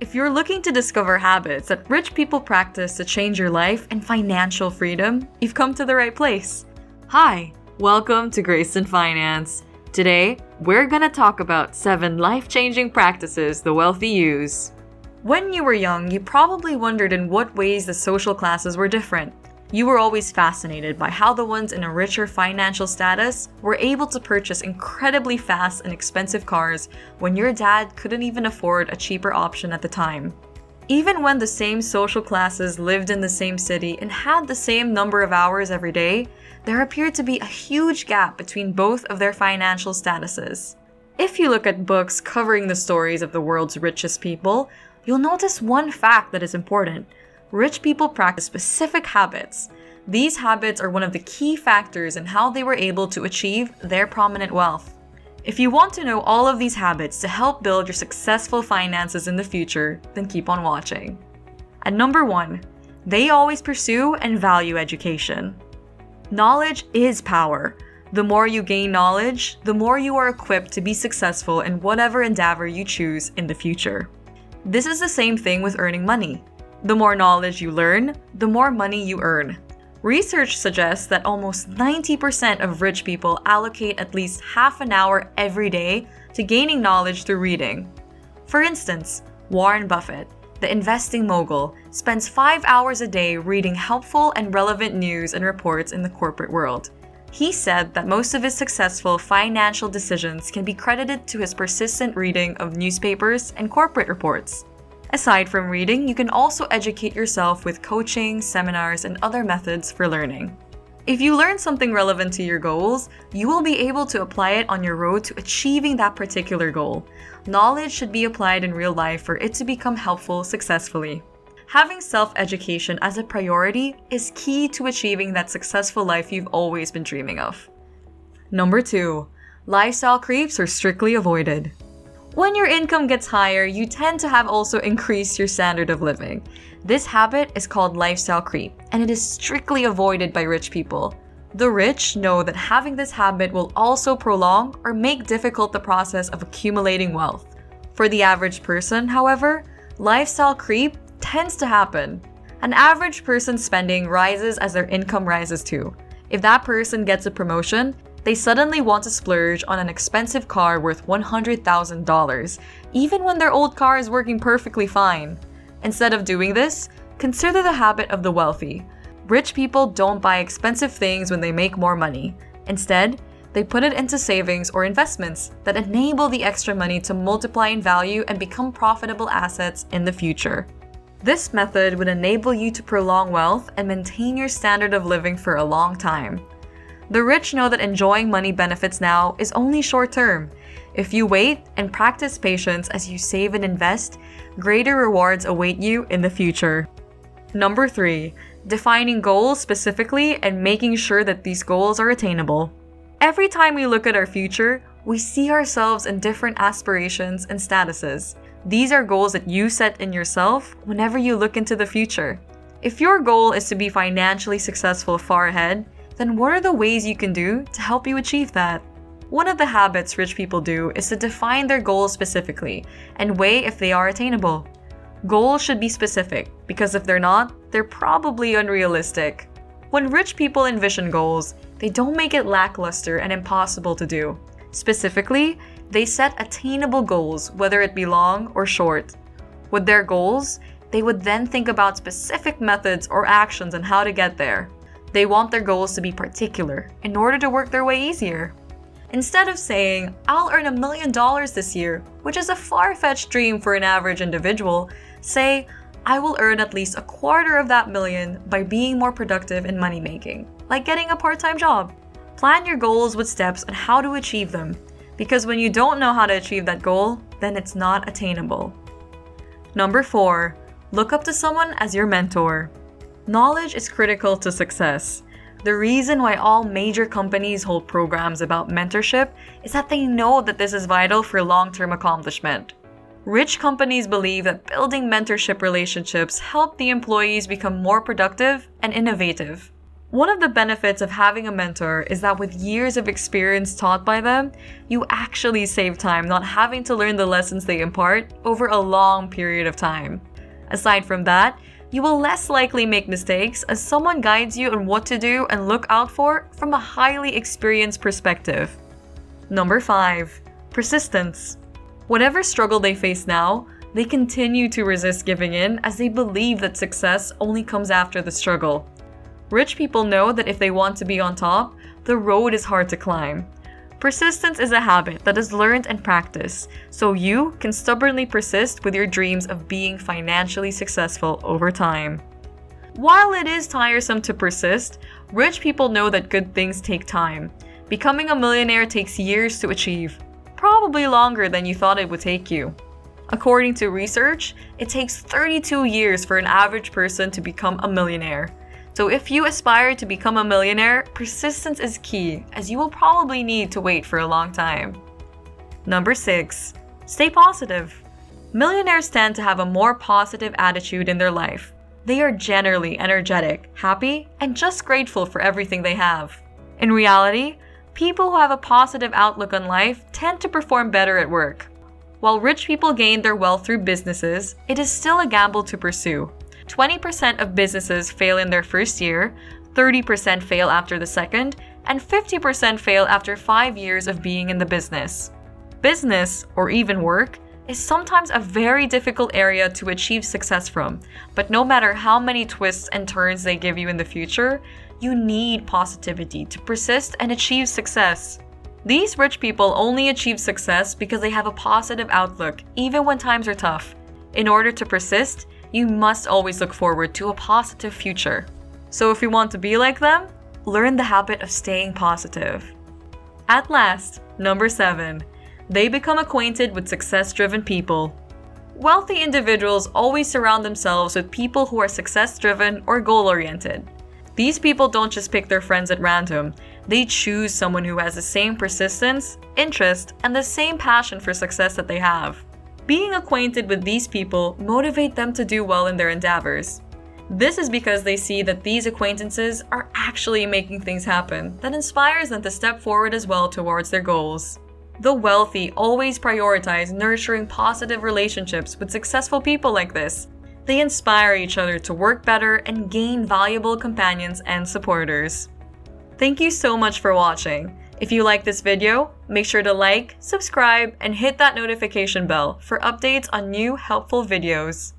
If you're looking to discover habits that rich people practice to change your life and financial freedom, you've come to the right place. Hi, welcome to Grayson Finance. Today, we're gonna talk about 7 life-changing practices the wealthy use. When you were young, you probably wondered in what ways the social classes were different. You were always fascinated by how the ones in a richer financial status were able to purchase incredibly fast and expensive cars when your dad couldn't even afford a cheaper option at the time. Even when the same social classes lived in the same city and had the same number of hours every day, there appeared to be a huge gap between both of their financial statuses. If you look at books covering the stories of the world's richest people, you'll notice one fact that is important. Rich people practice specific habits. These habits are one of the key factors in how they were able to achieve their prominent wealth. If you want to know all of these habits to help build your successful finances in the future, then keep on watching. At number 1, they always pursue and value education. Knowledge is power. The more you gain knowledge, the more you are equipped to be successful in whatever endeavor you choose in the future. This is the same thing with earning money. The more knowledge you learn, the more money you earn. Research suggests that almost 90% of rich people allocate at least half an hour every day to gaining knowledge through reading. For instance, Warren Buffett, the investing mogul, spends 5 hours a day reading helpful and relevant news and reports in the corporate world. He said that most of his successful financial decisions can be credited to his persistent reading of newspapers and corporate reports. Aside from reading, you can also educate yourself with coaching, seminars, and other methods for learning. If you learn something relevant to your goals, you will be able to apply it on your road to achieving that particular goal. Knowledge should be applied in real life for it to become helpful successfully. Having self-education as a priority is key to achieving that successful life you've always been dreaming of. Number 2, lifestyle creeps are strictly avoided. When your income gets higher, you tend to have also increased your standard of living. This habit is called lifestyle creep, and it is strictly avoided by rich people. The rich know that having this habit will also prolong or make difficult the process of accumulating wealth. For the average person, however, lifestyle creep tends to happen. An average person's spending rises as their income rises too. If that person gets a promotion, they suddenly want to splurge on an expensive car worth $100,000, even when their old car is working perfectly fine. Instead of doing this, consider the habit of the wealthy. Rich people don't buy expensive things when they make more money. Instead, they put it into savings or investments that enable the extra money to multiply in value and become profitable assets in the future. This method would enable you to prolong wealth and maintain your standard of living for a long time. The rich know that enjoying money benefits now is only short-term. If you wait and practice patience as you save and invest, greater rewards await you in the future. Number 3, defining goals specifically and making sure that these goals are attainable. Every time we look at our future, we see ourselves in different aspirations and statuses. These are goals that you set in yourself whenever you look into the future. If your goal is to be financially successful far ahead, then what are the ways you can do to help you achieve that? One of the habits rich people do is to define their goals specifically and weigh if they are attainable. Goals should be specific because if they're not, they're probably unrealistic. When rich people envision goals, they don't make it lackluster and impossible to do. Specifically, they set attainable goals, whether it be long or short. With their goals, they would then think about specific methods or actions on how to get there. They want their goals to be particular in order to work their way easier. Instead of saying, "I'll earn $1 million this year," which is a far-fetched dream for an average individual, say, "I will earn at least $250,000 of that million by being more productive in money making, like getting a part-time job." Plan your goals with steps on how to achieve them, because when you don't know how to achieve that goal, then it's not attainable. Number 4, look up to someone as your mentor. Knowledge is critical to success. The reason why all major companies hold programs about mentorship is that they know that this is vital for long-term accomplishment. Rich companies believe that building mentorship relationships help the employees become more productive and innovative. One of the benefits of having a mentor is that with years of experience taught by them, you actually save time not having to learn the lessons they impart over a long period of time. Aside from that, you will less likely make mistakes as someone guides you on what to do and look out for from a highly experienced perspective. Number 5. Persistence. Whatever struggle they face now, they continue to resist giving in as they believe that success only comes after the struggle. Rich people know that if they want to be on top, the road is hard to climb. Persistence is a habit that is learned and practiced, so you can stubbornly persist with your dreams of being financially successful over time. While it is tiresome to persist, rich people know that good things take time. Becoming a millionaire takes years to achieve, probably longer than you thought it would take you. According to research, it takes 32 years for an average person to become a millionaire. So if you aspire to become a millionaire, persistence is key, as you will probably need to wait for a long time. Number 6. Stay positive. Millionaires tend to have a more positive attitude in their life. They are generally energetic, happy, and just grateful for everything they have. In reality, people who have a positive outlook on life tend to perform better at work. While rich people gain their wealth through businesses, it is still a gamble to pursue. 20% of businesses fail in their first year, 30% fail after the second, and 50% fail after 5 years of being in the business. Business, or even work, is sometimes a very difficult area to achieve success from, but no matter how many twists and turns they give you in the future, you need positivity to persist and achieve success. These rich people only achieve success because they have a positive outlook, even when times are tough. In order to persist, you must always look forward to a positive future. So if you want to be like them, learn the habit of staying positive. At last, number 7. They become acquainted with success-driven people. Wealthy individuals always surround themselves with people who are success-driven or goal-oriented. These people don't just pick their friends at random. They choose someone who has the same persistence, interest, and the same passion for success that they have. Being acquainted with these people motivate them to do well in their endeavors. This is because they see that these acquaintances are actually making things happen that inspires them to step forward as well towards their goals. The wealthy always prioritize nurturing positive relationships with successful people like this. They inspire each other to work better and gain valuable companions and supporters. Thank you so much for watching. If you like this video, make sure to like, subscribe, and hit that notification bell for updates on new helpful videos.